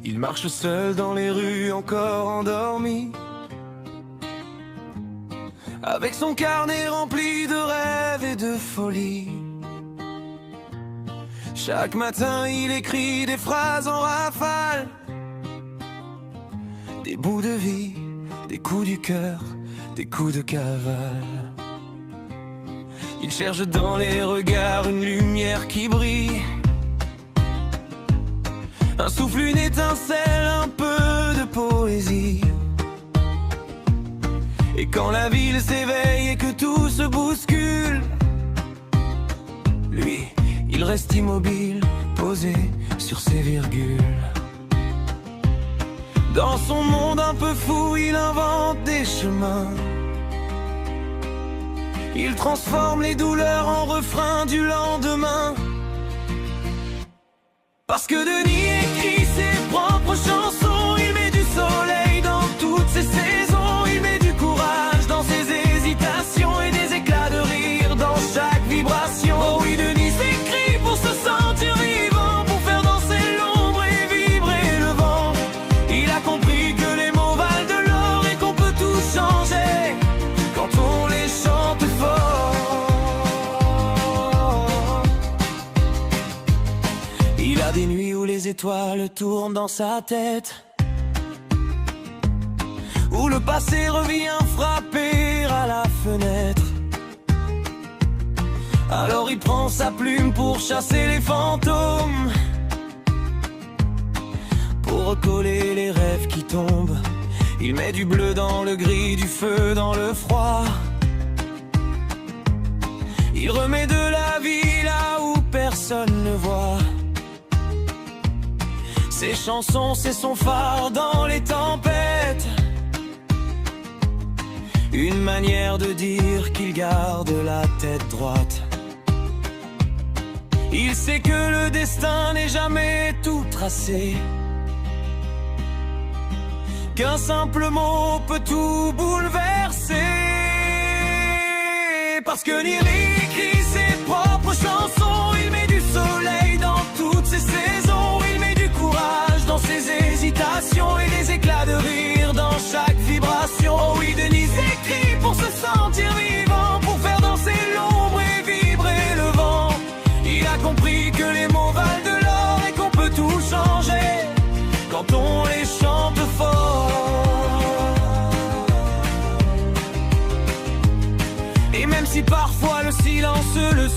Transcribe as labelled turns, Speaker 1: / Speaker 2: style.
Speaker 1: Il marche seul dans les rues encore endormi, avec son carnet rempli de rêves et de folie. Chaque matin il écrit des phrases en rafale, des bouts de vie, des coups du cœur, des coups de cavale. Il cherche dans les regards une lumière qui brille, un souffle, une étincelle, un peu de poésie. Et quand la ville s'éveille et que tout se bouscule, lui, il reste immobile, posé sur ses virgules. Dans son monde un peu fou, il invente des chemins. Il transforme les douleurs en refrains du lendemain. Parce que Denis écrit ses propres chansons, il met du soleil dans toutes ses saisons, il met du courage dans ses hésitations et des éclats de rire dans chaque vibration. Oh oui, Denis écrit pour se sentir vivant, pour faire danser l'ombre et vibrer le vent. Il a compris que les mots valent de l'or et qu'on peut tout changer quand on les chante fort. Il a des nuits où les étoiles tournent dans sa tête, où le passé revient frapper à la fenêtre. Alors il prend sa plume pour chasser les fantômes, pour recoller les rêves qui tombent. Il met du bleu dans le gris, du feu dans le froid. Il remet de la vie là où personne ne voit. Ses chansons, c'est son phare dans les tempêtes, une manière de dire qu'il garde la tête droite. Il sait que le destin n'est jamais tout tracé, qu'un simple mot peut tout bouleverser. Parce que Denis écrit ses propres chansons, il met du soleil dans toutes ses saisons, il met du courage dans ses hésitations et des éclats de rire dans chaque vibration. Oh oui, Denis écrit pour se sentir vivant, pour faire danser l'ombre et vibrer le vent. Il a compris que les mots valent de l'or et qu'on peut tout changer quand on les chante fort. Et même si parfois le silence le